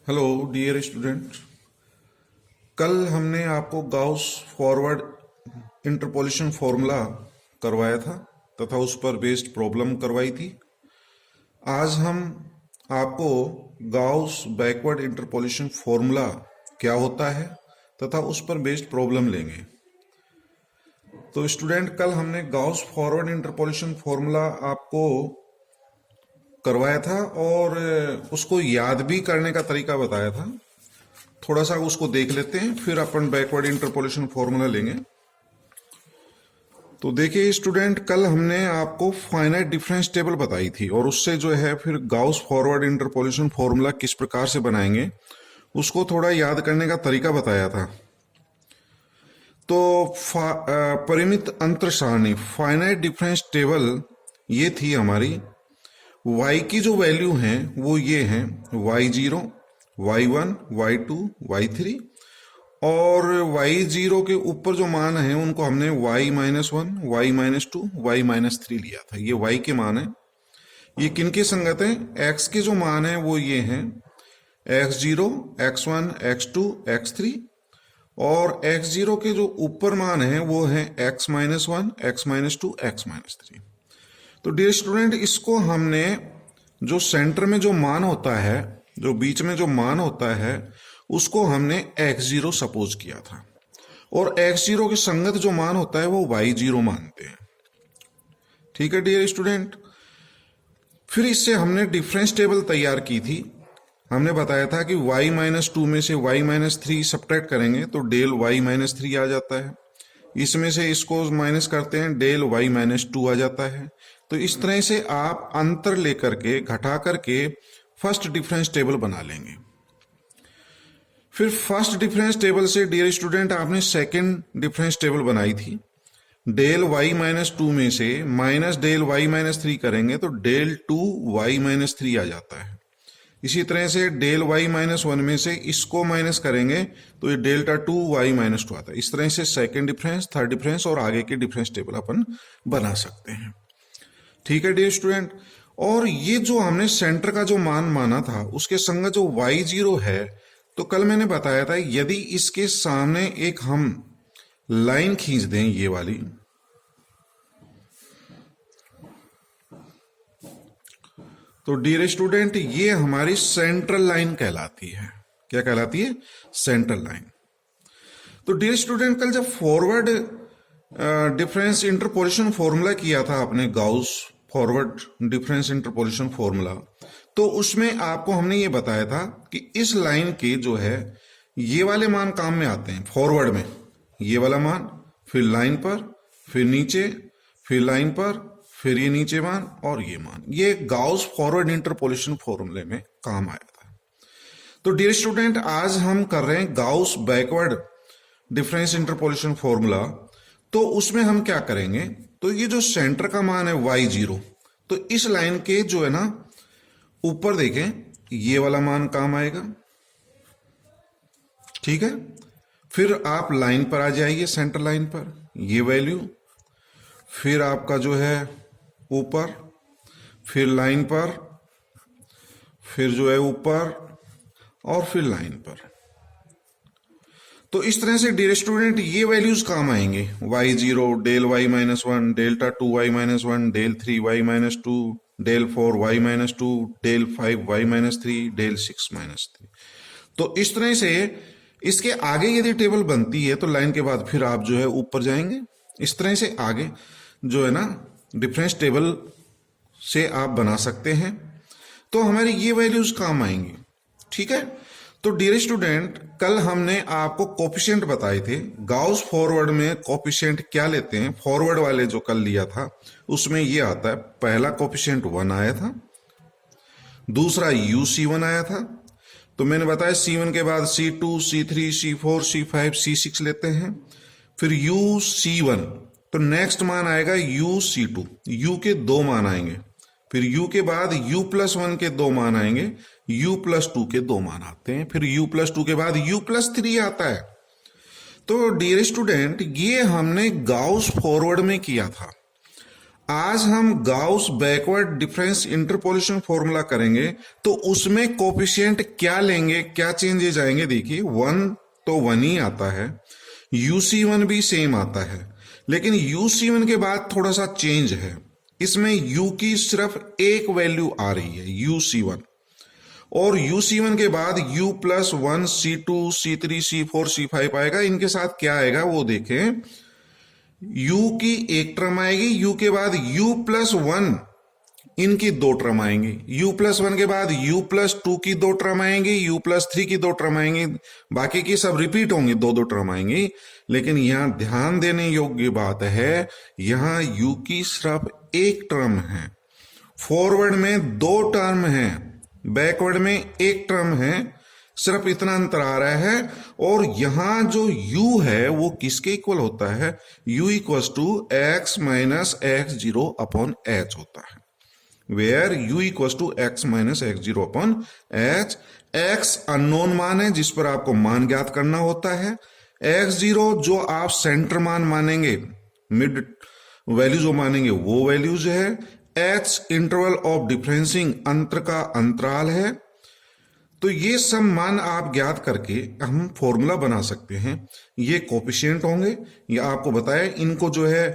Hello dear student. कल हमने आपको गाउस फॉरवर्ड इंटरपोलेशन फॉर्मूला करवाया था तथा उस पर बेस्ड प्रॉब्लम करवाई थी। आज हम आपको गाउस बैकवर्ड इंटरपोलेशन फॉर्मूला क्या होता है तथा उस पर बेस्ड प्रॉब्लम लेंगे। तो स्टूडेंट, कल हमने गाउस फॉरवर्ड इंटरपोलेशन फॉर्मूला आपको करवाया था और उसको याद भी करने का तरीका बताया था। थोड़ा सा उसको देख लेते हैं, फिर अपन बैकवर्ड इंटरपोलेशन फॉर्मूला लेंगे। तो देखिए स्टूडेंट, कल हमने आपको फाइनाइट डिफरेंस टेबल बताई थी और उससे जो है फिर गाउस फॉरवर्ड इंटरपोलेशन फॉर्मूला किस प्रकार से बनाएंगे उसको थोड़ा याद करने का तरीका बताया था। तो परिमित अंतर सारणी फाइनाइट डिफरेंस टेबल ये थी हमारी। y की जो वैल्यू हैं वो ये हैं y0, y1, y2, y3 और y0 के ऊपर जो मान हैं उनको हमने y-1, y-2, y-3 लिया था। ये y के मान है। ये किनके संगत हैं? x के जो मान हैं वो ये हैं x0, x1, x2, x3 और x0 के जो ऊपर मान हैं वो हैं x-1, x-2, x-3। तो डियर स्टूडेंट, इसको हमने जो सेंटर में जो मान होता है, जो बीच में जो मान होता है, उसको हमने x0 सपोज किया था और x0 के संगत जो मान होता है वो y0 मानते हैं। ठीक है डियर स्टूडेंट। फिर इससे हमने डिफरेंस टेबल तैयार की थी। हमने बताया था कि y-2 में से y-3 सब्ट्रैक्ट करेंगे तो डेल y-3 आ जाता है। इसमें से इसको माइनस करते हैं, डेल y-2 आ जाता है। तो इस तरह से आप अंतर लेकर के घटा करके फर्स्ट डिफरेंस टेबल बना लेंगे। फिर फर्स्ट डिफरेंस टेबल से डियर स्टूडेंट आपने सेकंड डिफरेंस टेबल बनाई थी। डेल y-2 में से माइनस डेल y-3 करेंगे तो डेल 2y-3 आ जाता है। इसी तरह से डेल y-1 में से इसको माइनस करेंगे तो ये डेल्टा 2y-2 आता है। इस तरह से सेकंड डिफरेंस, थर्ड डिफरेंस और आगे के डिफरेंस टेबल अपन बना सकते हैं। ठीक है डियर स्टूडेंट। और ये जो हमने सेंटर का जो मान माना था उसके संगत जो y0 है, तो कल मैंने बताया था यदि इसके सामने एक हम लाइन खींच दें, ये वाली, तो डियर स्टूडेंट ये हमारी सेंट्रल लाइन कहलाती है। क्या कहलाती है? Central line. तो डियर स्टूडेंट, कल जब फॉरवर्ड डिफरेंस इंटरपोलेशन फॉर्मूला किया था आपने, Gauss forward difference interpolation formula, तो उसमें आपको हमने ये बताया था कि इस लाइन के जो है ये वाले मान काम में आते हैं फॉरवर्ड में। ये वाला मान, फिर लाइन पर, फिर नीचे, फिर लाइन पर, फिर ये नीचे मान और ये मान, ये गाउस फॉरवर्ड इंटरपोलेशन फॉर्मूले में काम आया था। तो डियर स्टूडेंट, आज हम कर रहे हैं Gauss backward difference interpolation formula. तो उसमें हम क्या करेंगे, तो ये जो सेंटर का मान है y0, तो इस लाइन के जो है ना ऊपर देखें ये वाला मान काम आएगा। ठीक है। फिर आप लाइन पर आ जाइए, सेंटर लाइन पर, ये वैल्यू, फिर आपका जो है ऊपर, फिर लाइन पर, फिर जो है ऊपर और फिर लाइन पर। तो इस तरह से डियर स्टूडेंट ये वैल्यूज काम आएंगे। y0, del y-1, delta 2y-1, del 3y-2, del 4y-2, del 5y-3, del 6-3। तो इस तरह से इसके आगे यदि टेबल बनती है तो लाइन के बाद फिर आप जो है ऊपर जाएंगे। इस तरह से आगे जो है ना डिफरेंस टेबल से आप बना सकते हैं। तो हमारी ये वैल्यूज काम आएंगी। ठीक है। तो डियर स्टूडेंट, कल हमने आपको कोफिशिएंट बताए थे। गाउस फॉरवर्ड में कोफिशिएंट क्या लेते हैं, फॉरवर्ड वाले जो कल लिया था उसमें ये आता है, पहला कोफिशिएंट 1 आया था, दूसरा UC1 आया था। तो मैंने बताया C1 के बाद C2, C3, C4, C5, C6 लेते हैं, फिर UC1, तो नेक्स्ट मान आएगा UC2, U के 2 मान आएंगे, फिर U के बाद U+1 के 2 मान आएंगे, U+2 के 2 मान आते हैं, फिर U+2 के बाद U+3 आता है। तो डियर स्टूडेंट, ये हमने गाउस फॉरवर्ड में किया था। आज हम Gauss backward difference interpolation formula करेंगे, तो उसमें कोफिशिएंट क्या लेंगे, क्या चेंजेस आएंगे। देखिए 1 तो 1 ही आता है, UC1 भी सेम आता है, लेकिन UC1 के बाद थोड़ा सा चेंज है। इसमें U की सिर्फ एक वैल्यू आ रही है UC1, और UC1 के बाद U+1 C2 C3 C4 C5 आएगा। इनके साथ क्या आएगा वो देखें। U की एक टर्म आएगी, U के बाद U+1 इनकी दो टर्म आएंगी, U+1 के बाद U+2 की दो टर्म आएंगी, U+3 की दो टर्म आएंगी, बाकी की सब रिपीट होंगी, दो दो टर्म आएंगी। लेकिन यहां ध्यान देने योग्य बात है, यहां U की सिर्फ एक टर्म है। फॉरवर्ड में दो टर्म है, बैकवर्ड में एक टर्म है, सिर्फ इतना अंतर आ रहा है। और यहां जो U है वो किसके इक्वल होता है, U = x - x0 upon h होता है, where U = x - x0 upon h। x unknown मान है जिस पर आपको मान ज्ञात करना होता है, x0 जो आप सेंटर मान मानेंगे, मिड वैल्यू जो मानेंगे वो वैल्यूज है, h इंटरवल ऑफ डिफरेंसिंग अंतर का अंतराल है। तो ये सब मान आप ज्ञात करके हम फॉर्मूला बना सकते हैं। ये कोफिशिएंट होंगे, ये आपको बताया। इनको जो है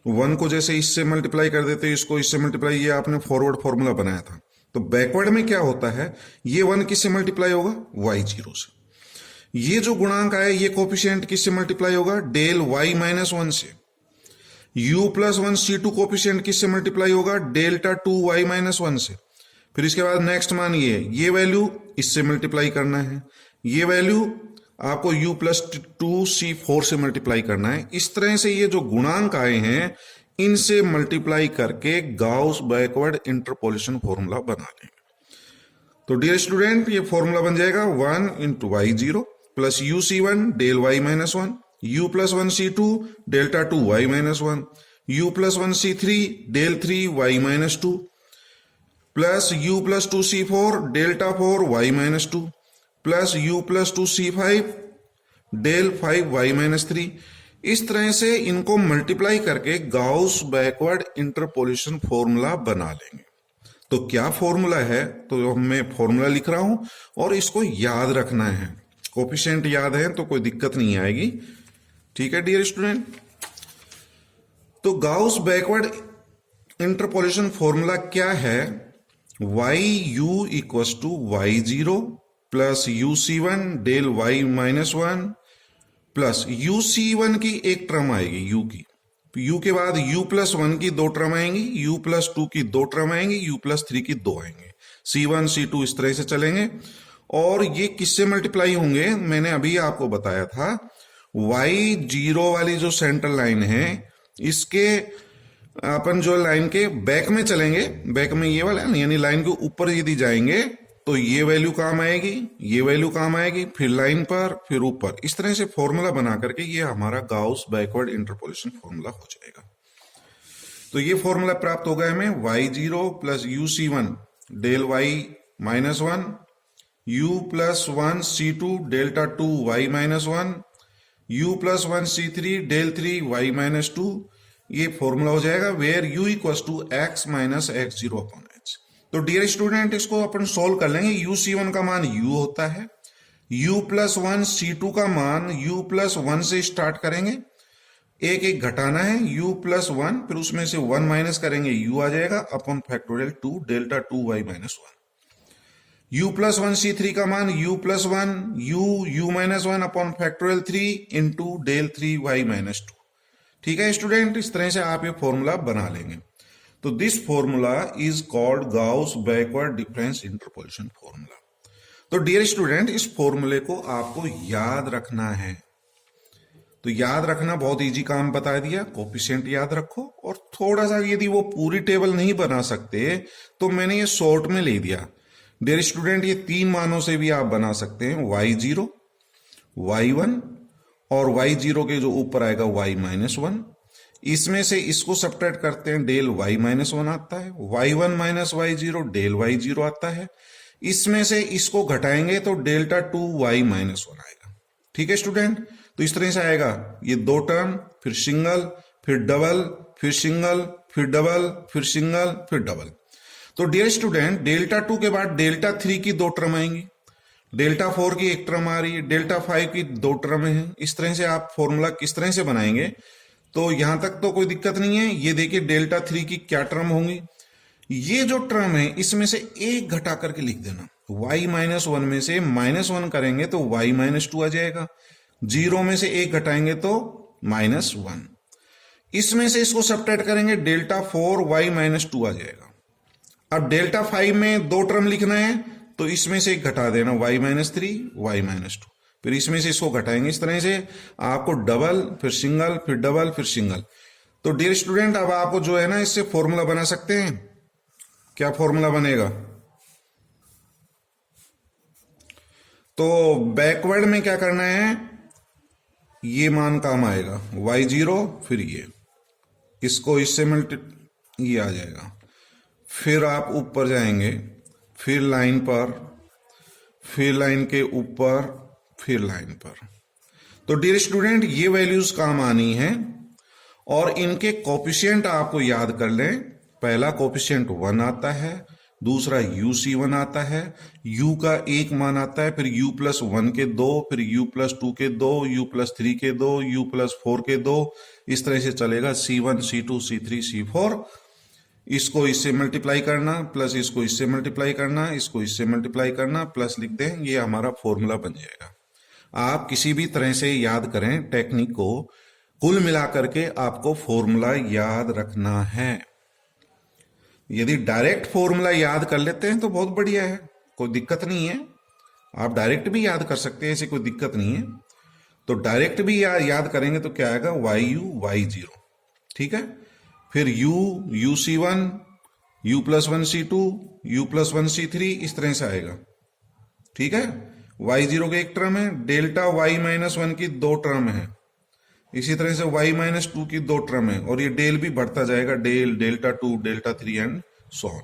1 को जैसे इससे मल्टीप्लाई कर देते, इसको इससे मल्टीप्लाई, ये आपने फॉरवर्ड फॉर्मूला बनाया था। तो बैकवर्ड में क्या होता है, ये 1 किससे मल्टीप्लाई होगा, y0 से। ये जो गुणांक आया ये कोफिशिएंट किससे मल्टीप्लाई होगा, डेल y - 1 से। U+1 C2 कोफिशिएंट किससे मल्टीप्लाई होगा, डेल्टा 2y - 1 से। फिर इसके बाद नेक्स्ट मान ये वैल्यू इससे मल्टीप्लाई करना है, ये वैल्यू आपको U+2 C4 से मल्टीप्लाई करना है। इस तरह से ये जो गुणांक आए हैं इनसे मल्टीप्लाई करके गाउस बैकवर्ड इंटरपोलेशन फॉर्मूला बना लेंगे। तो डियर स्टूडेंट, ये फॉर्मूला बन जाएगा 1 × y0 plus UC1 del y - 1, U+1 C2 delta 2y - 1, U+1 C3 del 3y - 2 plus U+2 C4 delta 4y - 2 plus U+2 C5 del 5y - 3। इस तरह से इनको मल्टीप्लाई करके गाउस बैकवर्ड इंटरपोलेशन फॉर्मूला बना लेंगे। तो क्या फॉर्मूला है, तो मैं फॉर्मूला लिख रहा हूं और इसको याद रखना है। कोफिशिएंट याद है तो कोई दिक्कत नहीं आएगी, ठीक है डियर स्टूडेंट। तो गाउस बैकवर्ड इंटरपोलेशन फॉर्मूला क्या है, YU = y0 plus UC1 del y - 1 plus UC1 की एक टर्म आएगी, U की, U के बाद U+1 की दो टर्म आएंगी, U+2 की दो टर्म आएंगी, U+3 की दो आएंगे, C1 C2 इस तरह से चलेंगे। और ये किससे मल्टीप्लाई होंगे, मैंने अभी आपको बताया था, Y0 वाली जो सेंट्रल लाइन है इसके अपन जो लाइन के बैक में चलेंगे, बैक में ये वाला यानी लाइन के ऊपर यदि जाएंगे तो ये वैल्यू काम आएगी, ये वैल्यू काम आएगी, फिर लाइन पर, फिर ऊपर। इस तरह से फॉर्मूला बना करके ये हमारा गाउस बैकवर्ड इंटरपोलेशन फॉर्मूला हो जाएगा। तो ये फॉर्मूला प्राप्त हो गया हमें, y0 plus UC1 del y - 1, U+1 C2 delta 2y - 1, U+1 C3 del 3y - 2। ये फॉर्मूला हो जाएगा, where U = x - x0 upon h। तो डियर स्टूडेंट, इसको अपन सोल्व कर लेंगे। UC1 का मान U होता है, U+1 C2 का मान U+1 से स्टार्ट करेंगे, एक एक घटाना है, U+1, फिर उसमें से 1 माइनस करेंगे, U आ जाएगा upon factorial 2 delta 2y - 1। U+1 C3 का मान U+1 U - 1 upon factorial 3 into del 3y - 2। ठीक है स्टूडेंट, इस तरह से आप ये फॉर्मूला बना लेंगे। तो this formula is called Gauss backward difference interpolation formula. तो डियर स्टूडेंट, इस फॉर्मूले को आपको याद रखना है। तो याद रखना बहुत इजी काम बता दिया, कोफिशिएंट याद रखो। और थोड़ा सा यदि वो पूरी टेबल नहीं बना सकते तो मैंने ये शॉर्ट में ले दिया। डियर स्टूडेंट, ये 3 मानों से भी आप बना सकते हैं, y0 y1 और y0 के जो ऊपर आएगा y - 1। इसमें से इसको सब्ट्रैक्ट करते हैं, डेल y - 1 आता है, y1 - y0 डेल y0 आता है। इसमें से इसको घटाएंगे तो डेल्टा 2y - 1 आएगा। ठीक है स्टूडेंट, तो इस तरह से आएगा ये दो टर्म, फिर सिंगल, फिर डबल, फिर सिंगल, फिर डबल, फिर सिंगल, फिर डबल। तो डियर स्टूडेंट, डेल्टा 2 के बाद डेल्टा 3 की 2 टर्म आएंगी, डेल्टा 4 की 1 टर्म आ रही है, डेल्टा 5 की 2 टर्म है। इस तरह से आप फॉर्मूला किस तरह से बनाएंगे, तो यहां तक तो कोई दिक्कत नहीं है। ये देखिए डेल्टा 3 की क्या टर्म होंगी, ये जो टर्म है इसमें से एक घटा करके लिख देना। y-1 में से -1 करेंगे तो y-2 आ जाएगा, 0 में से एक घटाएंगे तो -1, इसमें से इसको सब्ट्रैक्ट करेंगे, डेल्टा 4 y-2 आ जाएगा। अब डेल्टा 5 में 2 टर्म लिखना है तो इसमें से एक घटा देना, y-3 y-2, फिर इसमें से इसको घटाएंगे। इस तरह से आपको डबल, फिर सिंगल, फिर डबल, फिर सिंगल। तो डियर स्टूडेंट, अब आपको जो है ना इससे फॉर्मूला बना सकते हैं। क्या फॉर्मूला बनेगा, तो बैकवर्ड में क्या करना है, ये मान काम आएगा y0, फिर ये इसको इससे ये आ जाएगा, फिर आप ऊपर जाएंगे, फिर लाइन पर, फिर लाइन के ऊपर, फिर लाइन पर। तो डियर स्टूडेंट, ये वैल्यूज काम आनी है और इनके कोफिशिएंट आपको याद कर लें। पहला कोफिशिएंट 1 आता है, दूसरा UC1 आता है, U का 1 मान आता है, फिर U+1 के 2, फिर U+2 के 2, U+3 के 2, U+4 के 2, इस तरह से चलेगा, C1 C2 C3 C4। इसको इससे मल्टीप्लाई करना, प्लस इसको इससे मल्टीप्लाई करना, इसको इससे मल्टीप्लाई करना, प्लस लिख दें, ये हमारा फॉर्मूला बन जाएगा। आप किसी भी तरह से याद करें टेक्निक को, कुल मिलाकर के आपको फॉर्मूला याद रखना है। यदि डायरेक्ट फॉर्मूला याद कर लेते हैं तो बहुत बढ़िया है, कोई दिक्कत नहीं है। आप डायरेक्ट भी याद कर सकते हैं, ऐसी कोई दिक्कत नहीं है। तो डायरेक्ट भी याद करेंगे तो क्या आएगा, YU Y0, ठीक है। फिर UC1, U+1 C2, U+1 C3, इस तरह से आएगा, ठीक है। Y0 की 1 टर्म है, डेल्टा y-1 की 2 टर्म है, इसी तरह से y-2 की 2 टर्म है, और ये डेल भी बढ़ता जाएगा, del, delta 2, delta 3 and so on.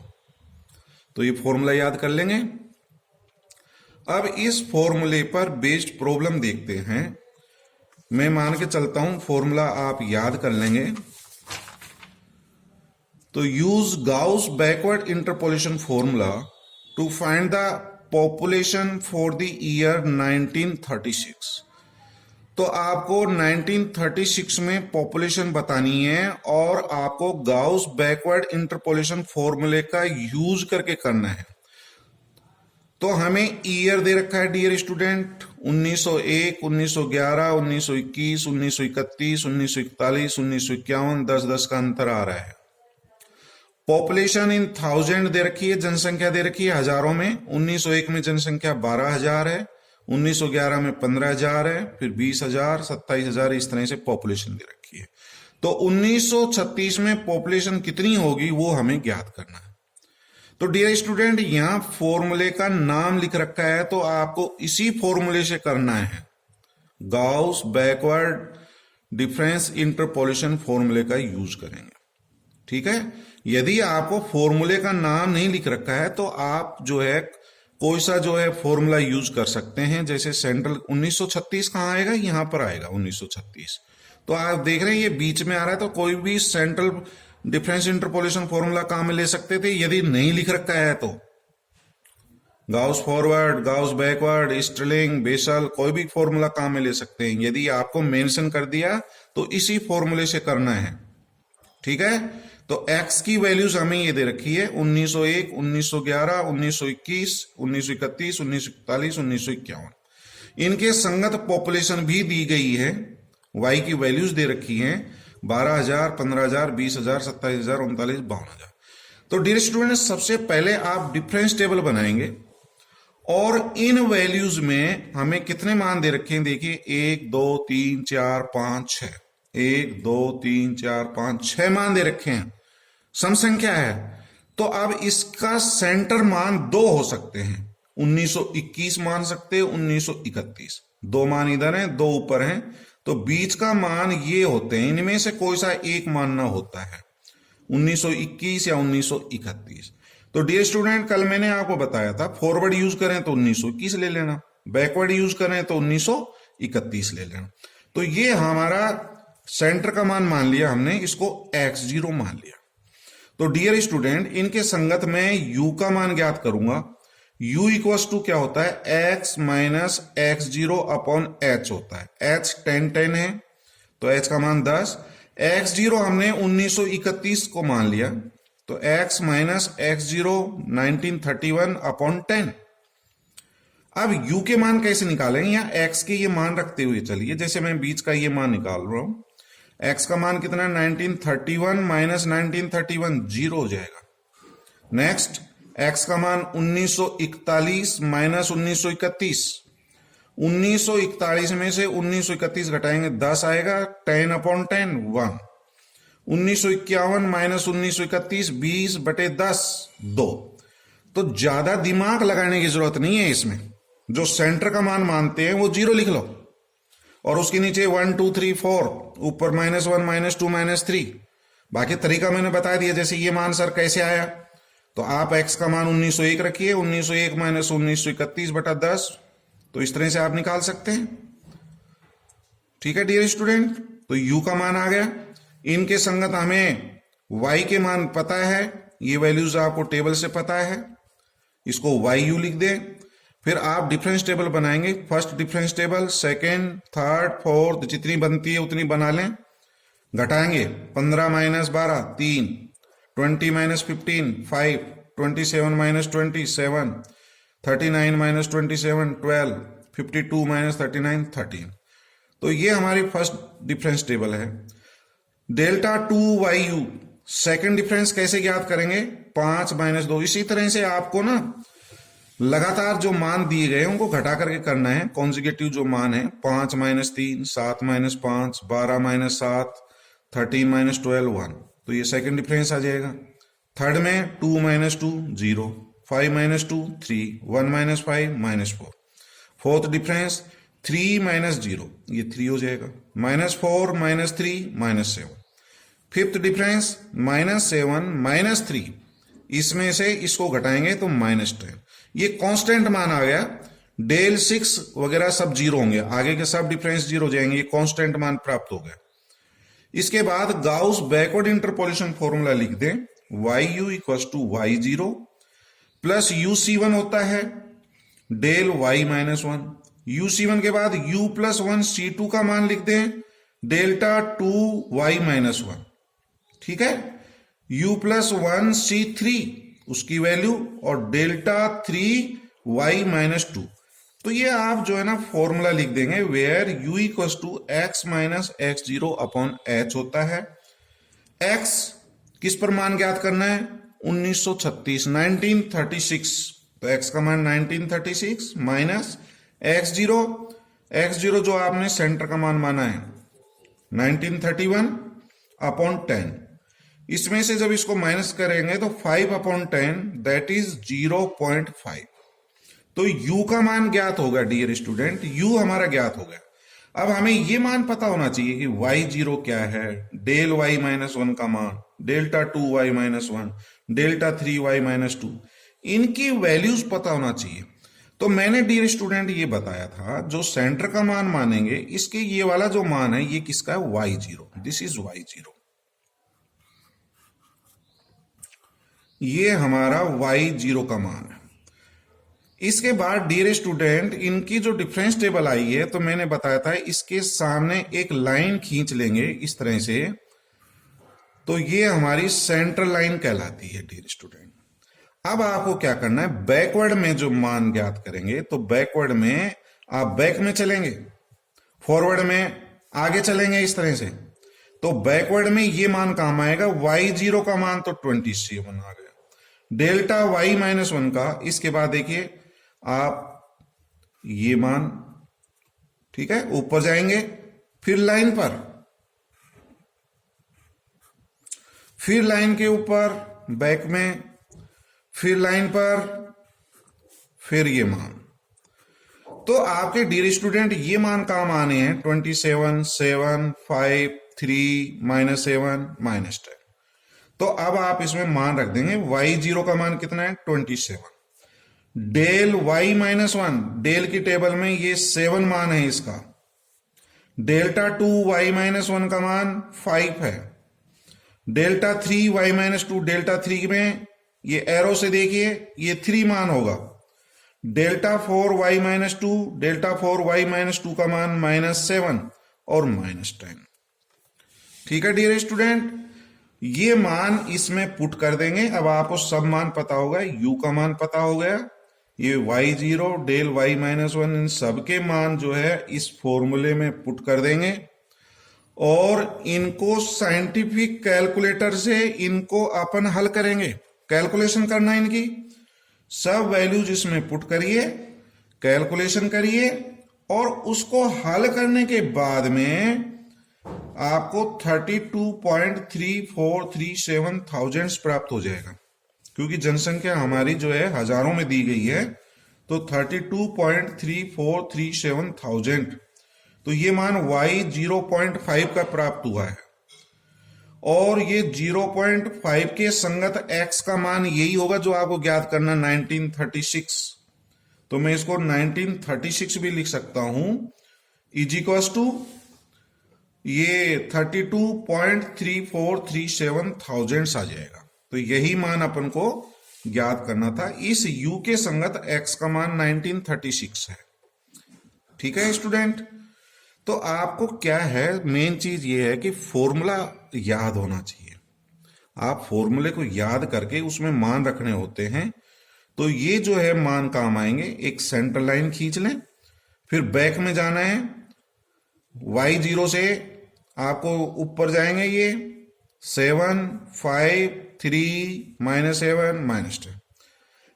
तो ये फॉर्मूला याद कर लेंगे। अब इस फॉर्मूले पर बेस्ड प्रॉब्लम देखते हैं। मैं मान के चलता हूं फॉर्मूला आप याद कर लेंगे। तो use Gauss backward interpolation formula to find the population for the year 1936। तो आपको 1936 में पॉपुलेशन बतानी है और आपको गाउस बैकवर्ड इंटरपोलेशन फॉर्मूले का यूज करके करना है। तो हमें ईयर दे रखा है डियर स्टूडेंट, 1901, 1911, 1921, 1931, 1941, 1951, 10-10 का अंतर आ रहा है। पॉपुलेशन इन 1000 दे रखी है, जनसंख्या दे रखी है हजारों में। 1901 में जनसंख्या 12,000 है, 1911 में 15,000 है, फिर 20,000, 27,000, इस तरह से पॉपुलेशन दे रखी है। तो 1936 में पॉपुलेशन कितनी होगी वो हमें ज्ञात करना है। तो डियर स्टूडेंट, यहां फॉर्मूले का नाम लिख रखा है, तो आपको इसी फॉर्मूले से करना है, गाउस बैकवर्ड डिफरेंस इंटरपोलेशन फॉर्मूले का यूज करेंगे, ठीक है। यदि आपको फॉर्मूले का नाम नहीं लिख रखा है तो आप जो है कोई सा जो है फॉर्मूला यूज कर सकते हैं। जैसे सेंट्रल 1936 कहां आएगा, यहां पर आएगा 1936। तो आप देख रहे हैं ये बीच में आ रहा है, तो कोई भी सेंट्रल डिफरेंस इंटरपोलेशन फॉर्मूला काम में ले सकते थे। यदि नहीं लिख रखा है तो Gauss forward, Gauss backward, Stirling, Bessel, कोई भी फॉर्मूला काम में ले सकते हैं। यदि आपको मेंशन कर दिया तो इसी फॉर्मूले से करना है, ठीक है। तो x की वैल्यूज हमें ये दे रखी है, 1901, 1911, 1921, 1931, 1941, 1951। इनके संगत पॉपुलेशन भी दी गई है, y की वैल्यूज दे रखी हैं, 12,000, 15,000, 20,000, 27,000, 39,000, 52,000। तो डियर स्टूडेंट, सबसे पहले आप डिफरेंस टेबल बनाएंगे और इन वैल्यूज में हमें कितने मान दे रखे हैं, देखिए 1, 2, 3, 4, 5, 6, 1, 2, 3, 4, 5, 6 मान दे रखे हैं, सम संख्या है। तो अब इसका सेंटर मान 2 हो सकते हैं, 1921 मान सकते हैं, 1931, 2 मान इधर हैं, 2 ऊपर हैं, तो बीच का मान ये होते हैं, इनमें से कोई सा एक मानना होता है, 1921 या 1931। तो डियर स्टूडेंट, कल मैंने आपको बताया था फॉरवर्ड यूज करें तो 1921 ले लेना, बैकवर्ड यूज करें तो 1931 ले लेना। तो ये हमारा सेंटर का मान लिया हमने, इसको x0 मान लिया। तो डियर स्टूडेंट, इनके संगत में u का मान ज्ञात करूंगा। u इक्वल्स टू क्या होता है, x minus X zero upon h होता है। h 10 है तो h का मान 10, x जीरो हमने 1931 को मान लिया तो x minus X zero 1931 upon 10। अब u के मान कैसे निकालेंगे, या x के ये मान रखते हुए चलिए, जैसे मैं बीच का ये मान निकाल रहा हूं, x का मान कितना है 1931 माइनस 1931 जीरो हो जाएगा। नेक्स्ट x का मान 1941 माइनस 1931, 1941 में से 1931 घटाएंगे 10 आएगा, 10 अपॉन 10 1। 1951 माइनस 1931 20/10 2। तो ज्यादा दिमाग लगाने की जरूरत नहीं है इसमें, जो सेंटर का मान मानते हैं वो जीरो लिख लो और उसके नीचे 1 2 3 4, ऊपर -1 -2 -3। बाकी तरीका मैंने बता दिया, जैसे ये मान सर कैसे आया, तो आप x का मान 1901 रखिए, 1901 माइनस 1931/10, तो इस तरह से आप निकाल सकते हैं। ठीक है डियर स्टूडेंट, तो u का मान आ गया। इनके संगत हमें y के मान पता है, ये वैल्यूज आपको टेबल से पता है, इसको YU लिख दें। फिर आप डिफरेंस टेबल बनाएंगे, first difference table, second, third, fourth, जितनी बनती है उतनी बना लें। घटाएंगे 15 minus 12 3, 20 minus 15 5, 27 minus 20 7, 39 minus 27 12, 52 minus 39 13। तो ये हमारी फर्स्ट डिफरेंस टेबल है। डेल्टा 2YU सेकेंड डिफरेंस कैसे ज्ञात करेंगे, 5 माइनस 2। इसी तरह से आपको ना लगातार जो मान दिए गए हैं उनको घटा करके करना है। कॉन्जिगेटिव जो मान है 5 माइनस 3, 7 माइनस 5, 12 माइनस 7, 13 माइनस 12 1, तो ये सेकंड डिफरेंस आ जाएगा। थर्ड में 2 minus 2 0, 5 minus 2 3, 1 minus 5 -4। Fourth difference 3 minus 0, ये 3 हो जाएगा, -4 माइनस 3 -7। फिफ्थ डिफरेंस -7 -3, इसमें से इसको घटाएंगे तो -10। ये कांस्टेंट मान आ गया। डेल 6 वगैरह सब जीरो होंगे, आगे के सब डिफरेंस जीरो हो जाएंगे, ये कांस्टेंट मान प्राप्त हो गया। इसके बाद गाउस बैकवर्ड इंटरपोलेशन फॉर्मूला लिख दें, YU equals to Y0 plus UC1 होता है डेल Y -1। UC1 के बाद U प्लस 1 C2 का मान लिख दें, डेल्टा 2Y -1। ठीक है, U प्लस 1 C3 उसकी वैल्यू, और डेल्टा 3Y -2। तो ये आप जो है ना फॉर्मूला लिख देंगे, where U equals to x minus X zero upon h होता है। x किस पर मान ज्ञात करना है, 1936 1936, तो x का मान 1936 माइनस x जीरो जो आपने सेंटर का मान माना है 1931 अपॉन 10। इसमें से जब इसको माइनस करेंगे तो 5 अपॉन 10 दैट इज 0.5। तो u का मान ज्ञात होगा डियर स्टूडेंट, u हमारा ज्ञात हो गया। अब हमें ये मान पता होना चाहिए कि y0 क्या है, डेल y -1 का मान, डेल्टा 2y -1, डेल्टा 3y -2, इनकी वैल्यूज पता होना चाहिए। तो मैंने डियर स्टूडेंट ये बताया था, जो सेंटर का मान मानेंगे इसके ये वाला जो मान है ये किसका है, y0, दिस इज y0। ये हमारा y0 का मान है। इसके बाद डियर स्टूडेंट इनकी जो डिफरेंस टेबल आई है, तो मैंने बताया था इसके सामने एक लाइन खींच लेंगे इस तरह से, तो ये हमारी सेंट्रल लाइन कहलाती है डियर स्टूडेंट। अब आपको क्या करना है, बैकवर्ड में जो मान ज्ञात करेंगे, तो बैकवर्ड में आप बैक में चलेंगे, फॉरवर्ड में आगे चलेंगे इस तरह से। तो बैकवर्ड में ये मान काम आएगा, y0 का मान तो 27 आ गया, डेल्टा y -1 का, इसके बाद देखिए आप ये मान, ठीक है, ऊपर जाएंगे, फिर लाइन पर, फिर लाइन के ऊपर बैक में, फिर लाइन पर, फिर ये मान। तो आपके डियर स्टूडेंट ये मान काम आने हैं 27 7 5 3 -7 -10। तो अब आप इसमें मान रख देंगे, y0 का मान कितना है 27, डेल y -1, डेल की टेबल में ये 7 मान है इसका, डेल्टा 2y -1 का मान 5 है, डेल्टा 3 y माइनस 2, डेल्टा 3 में ये एरो से देखिए ये 3 मान होगा। Delta 4 y minus 2, delta 4 y minus 2 का मान -7 और -10। ठीक है डियर स्टूडेंट, ये मान इसमें पुट कर देंगे। अब आपको सब मान पता होगा, u का मान पता हो गया, ये y0 डेल y माइनस 1 इन सब के मान जो है इस फॉर्मूले में पुट कर देंगे और इनको साइंटिफिक कैलकुलेटर से इनको अपन हल करेंगे। कैलकुलेशन करना है इनकी, सब वैल्यूज इसमें पुट करिए, कैलकुलेशन करिए और उसको हल करने के बाद में आपको 32.3437 थाउजेंड्स प्राप्त हो जाएगा, क्योंकि जनसंख्या हमारी जो है हजारों में दी गई है, तो 32.3437 थाउजेंड। तो ये मान y 0.5 का प्राप्त हुआ है और ये 0.5 के संगत x का मान यही होगा जो आपको ज्ञात करना 1936। तो मैं इसको 1936 भी लिख सकता हूं, इज इक्वल्स टू ये 32.3437 थाउजेंड्स आ जाएगा। तो यही मान अपन को ज्ञात करना था। इस u के संगत x का मान 1936 है। ठीक है स्टूडेंट, तो आपको क्या है, मेन चीज ये है कि फॉर्मूला याद होना चाहिए। आप फॉर्मूले को याद करके उसमें मान रखने होते हैं। तो ये जो है मान काम आएंगे। एक सेंटर लाइन खींच लें, फिर बैक में जाना है, y0 से आपको ऊपर जाएंगे ये 7 5 3 -7 -10।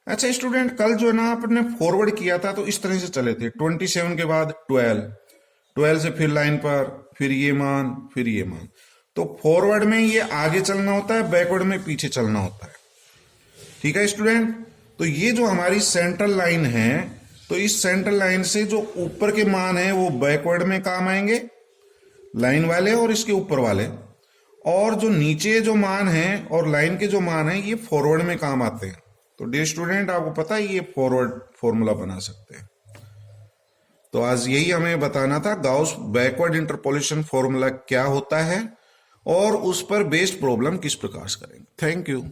अच्छा स्टूडेंट, कल जो है ना आपने फॉरवर्ड किया था तो इस तरह से चले थे, 27 के बाद 12 से फिर लाइन पर, फिर ये मान, फिर ये मान। तो फॉरवर्ड में ये आगे चलना होता है, बैकवर्ड में पीछे चलना होता है। ठीक है स्टूडेंट, तो ये जो हमारी सेंट्रल लाइन है, तो इस सेंट्रल लाइन से जो ऊपर के मान है वो बैकवर्ड में काम आएंगे, लाइन वाले और इसके ऊपर वाले, और जो नीचे जो मान है और लाइन के जो मान है ये फॉरवर्ड में काम आते हैं। तो डियर स्टूडेंट, आपको पता है ये फॉरवर्ड फॉर्मूला बना सकते हैं। तो आज यही हमें बताना था, गाउस बैकवर्ड इंटरपोलेशन फॉर्मूला क्या होता है और उस पर बेस्ड प्रॉब्लम किस प्रकार से करेंगे। Thank you.